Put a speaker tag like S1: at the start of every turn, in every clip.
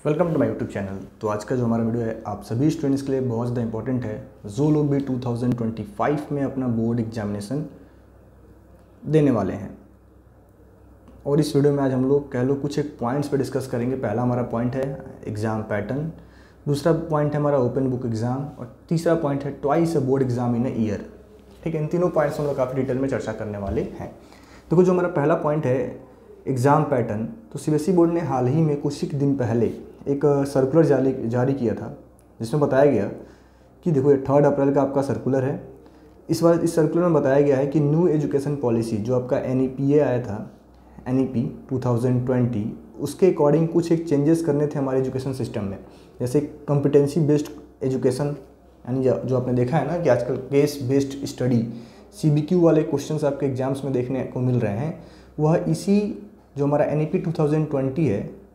S1: Welcome to my YouTube channel. तो आज का जो हमारा वीडियो है आप सभी स्टूडेंट्स के लिए बहुत ज़्यादा इंपॉर्टेंट है, जो लोग भी 2025 में अपना बोर्ड एग्जामिनेशन देने वाले हैं। और इस वीडियो में आज हम लोग कह लो कुछ एक पॉइंट्स पे डिस्कस करेंगे। पहला हमारा पॉइंट है एग्ज़ाम पैटर्न, दूसरा पॉइंट है हमारा ओपन बुक एग्ज़ाम और तीसरा पॉइंट है twice a board exam in a year. ठीक है, इन तीनों पॉइंट्स हम लोग काफ़ी डिटेल में चर्चा करने वाले हैं। देखो, जो हमारा पहला पॉइंट है एग्ज़ाम पैटर्न, तो सीबीएसई बोर्ड ने हाल ही में कुछ ही दिन पहले एक सर्कुलर जारी किया था, जिसमें बताया गया कि देखो ये 3 अप्रैल का आपका सर्कुलर है। इस बार इस सर्कुलर में बताया गया है कि न्यू एजुकेशन पॉलिसी जो आपका NEPA आया था, NEP 2020, उसके अकॉर्डिंग कुछ एक चेंजेस करने थे हमारे एजुकेशन सिस्टम में। जैसे कॉम्पिटेंसी बेस्ड एजुकेशन, यानी जो आपने देखा है ना कि आजकल केस बेस्ड स्टडी CBQ वाले क्वेश्चंस आपके एग्जाम्स में देखने को मिल रहे हैं, वह इसी जो हमारा NEP 2020 है,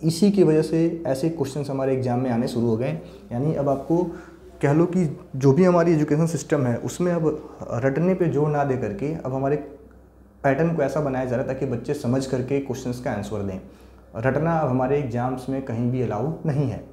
S1: इसी की वजह से ऐसे क्वेश्चंस हमारे एग्जाम में आने शुरू हो गए। यानी अब आपको कह लो कि जो भी हमारी एजुकेशन सिस्टम है उसमें अब रटने पे जोर ना दे करके अब हमारे पैटर्न को ऐसा बनाया जा रहा है ताकि बच्चे समझ करके क्वेश्चंस का आंसर दें। रटना अब हमारे एग्जाम्स में कहीं भी अलाउ नहीं है।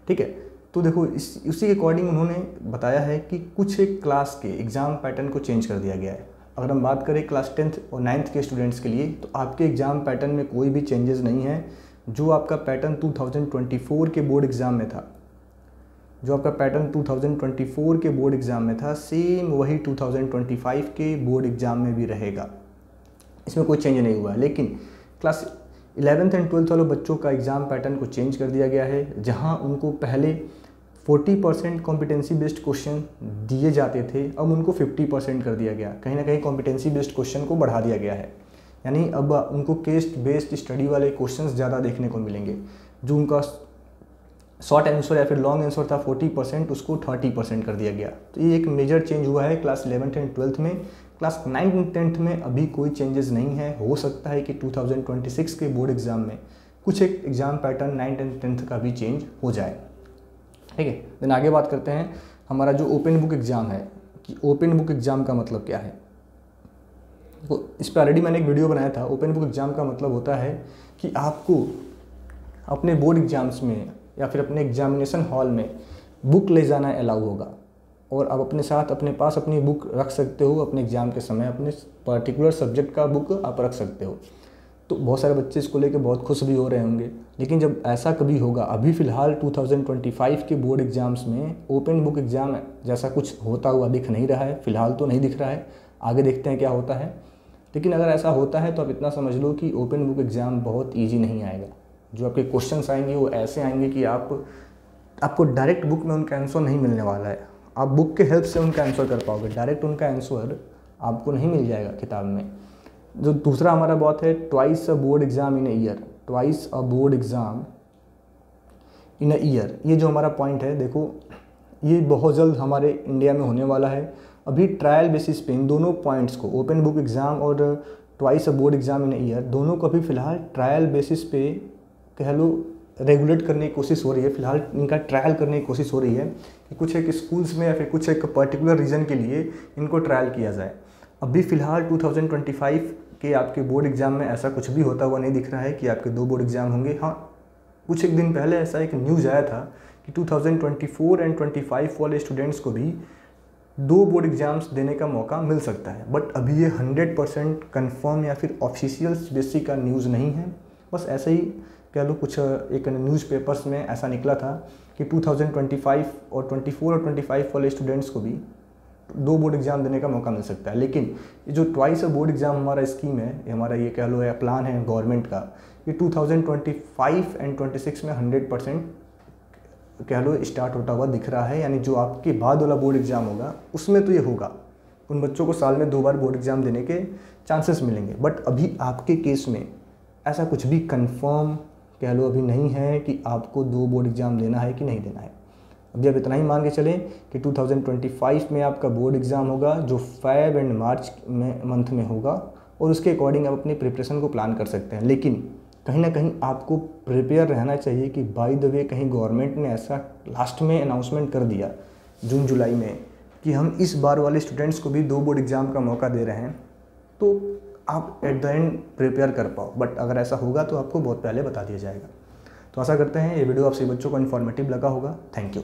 S1: ठीक है, तो देखो उसी के अकॉर्डिंग उन्होंने बताया है कि कुछ एक क्लास के एग्ज़ाम पैटर्न को चेंज कर दिया गया है। अगर हम बात करें क्लास 10th और 9th के स्टूडेंट्स के लिए, तो आपके एग्ज़ाम पैटर्न में कोई भी चेंजेस नहीं है। जो आपका पैटर्न 2024 के बोर्ड एग्ज़ाम में था, जो आपका पैटर्न 2024 के बोर्ड एग्ज़ाम में था, सेम वही 2025 के बोर्ड एग्ज़ाम में भी रहेगा। इसमें कोई चेंज नहीं हुआ है। लेकिन क्लास 11th एंड 12th वाले बच्चों का एग्ज़ाम पैटर्न को चेंज कर दिया गया है, जहां उनको पहले 40% कॉम्पिटेंसी बेस्ड क्वेश्चन दिए जाते थे, अब उनको 50% कर दिया गया। कहीं ना कहीं कॉम्पिटेंसी बेस्ड क्वेश्चन को बढ़ा दिया गया है। यानी अब उनको केस बेस्ड स्टडी वाले क्वेश्चंस ज़्यादा देखने को मिलेंगे। जो उनका शॉर्ट आंसर या फिर लॉन्ग आंसर था 40%, उसको 30% कर दिया गया। तो ये एक मेजर चेंज हुआ है क्लास 11th एंड 12th में। क्लास 9th एंड 10th में अभी कोई चेंजेस नहीं है। हो सकता है कि 2026 के बोर्ड एग्ज़ाम में कुछ एक exam pattern 9th and 10th का भी चेंज हो जाए। ठीक है, देन आगे बात करते हैं हमारा जो ओपन बुक एग्ज़ाम है, कि ओपन बुक एग्ज़ाम का मतलब क्या है। तो इस पर ऑलरेडी मैंने एक वीडियो बनाया था। ओपन बुक एग्ज़ाम का मतलब होता है कि आपको अपने बोर्ड एग्ज़ाम्स में या फिर अपने एग्जामिनेशन हॉल में बुक ले जाना अलाउ होगा, और आप अपने साथ अपने पास अपनी बुक रख सकते हो। अपने एग्ज़ाम के समय अपने पर्टिकुलर सब्जेक्ट का बुक आप रख सकते हो। तो बहुत सारे बच्चे इसको लेकर बहुत खुश भी हो रहे होंगे। लेकिन जब ऐसा कभी होगा, अभी फ़िलहाल 2025 के बोर्ड एग्ज़ाम्स में ओपन बुक एग्ज़ाम जैसा कुछ होता हुआ दिख नहीं रहा है। फ़िलहाल तो नहीं दिख रहा है, आगे देखते हैं क्या होता है। लेकिन अगर ऐसा होता है तो आप इतना समझ लो कि ओपन बुक एग्ज़ाम बहुत ईजी नहीं आएगा। जो आपके क्वेश्चंस आएंगे वो ऐसे आएंगे कि आपको डायरेक्ट बुक में उनका आंसर नहीं मिलने वाला है। आप बुक के हेल्प से उनका आंसर कर पाओगे, डायरेक्ट उनका आंसर आपको नहीं मिल जाएगा किताब में। जो दूसरा हमारा बात है twice a board exam in a year, twice a board exam in a year. ये जो हमारा पॉइंट है, देखो ये बहुत जल्द हमारे इंडिया में होने वाला है। अभी ट्रायल बेसिस पे इन दोनों पॉइंट्स को, ओपन बुक एग्ज़ाम और twice a board exam in a year, दोनों को अभी फ़िलहाल ट्रायल बेसिस पे कह लो रेगुलेट करने की कोशिश हो रही है। फ़िलहाल इनका ट्रायल करने की कोशिश हो रही है कि कुछ एक स्कूल्स में या फिर कुछ एक पर्टिकुलर रीजन के लिए इनको ट्रायल किया जाए। अभी फ़िलहाल 2025 के आपके बोर्ड एग्ज़ाम में ऐसा कुछ भी होता हुआ नहीं दिख रहा है कि आपके 2 बोर्ड एग्ज़ाम होंगे। हाँ, कुछ एक दिन पहले ऐसा एक न्यूज़ आया था कि 2024 एंड 25 वाले स्टूडेंट्स को भी 2 बोर्ड एग्ज़ाम्स देने का मौका मिल सकता है। बट अभी ये 100% कन्फर्म या फिर ऑफिशियल बेसिक का न्यूज़ नहीं है। बस ऐसे ही कह लो, कुछ एक न्यूज़पेपर्स में ऐसा निकला था कि 2025 और 24 और 25 वाले स्टूडेंट्स को भी 2 बोर्ड एग्ज़ाम देने का मौका मिल सकता है। लेकिन ये जो ट्वाइस बोर्ड एग्ज़ाम हमारा स्कीम है, ये हमारा ये कह लो या प्लान है गवर्नमेंट का, ये 2025 एंड 26 में 100% कह लो स्टार्ट होता हुआ दिख रहा है। यानी जो आपके बाद वाला बोर्ड एग्ज़ाम होगा उसमें तो ये होगा, उन बच्चों को साल में 2 बार बोर्ड एग्ज़ाम देने के चांसेस मिलेंगे। बट अभी आपके केस में ऐसा कुछ भी कंफर्म कह लो अभी नहीं है कि आपको 2 बोर्ड एग्ज़ाम देना है कि नहीं देना है। अभी आप इतना ही मान के चलें कि 2025 में आपका बोर्ड एग्ज़ाम होगा, जो फेब एंड मार्च में मंथ में होगा, और उसके अकॉर्डिंग आप अपनी प्रिपरेशन को प्लान कर सकते हैं। लेकिन कहीं ना कहीं आपको प्रिपेयर रहना चाहिए कि बाय द वे कहीं गवर्नमेंट ने ऐसा लास्ट में अनाउंसमेंट कर दिया जून जुलाई में कि हम इस बार वाले स्टूडेंट्स को भी 2 बोर्ड एग्ज़ाम का मौका दे रहे हैं, तो आप एट द एंड प्रिपेयर कर पाओ। बट अगर ऐसा होगा तो आपको बहुत पहले बता दिया जाएगा। तो तो आशा करते हैं ये वीडियो आप सभी बच्चों को इन्फॉर्मेटिव लगा होगा। Thank you.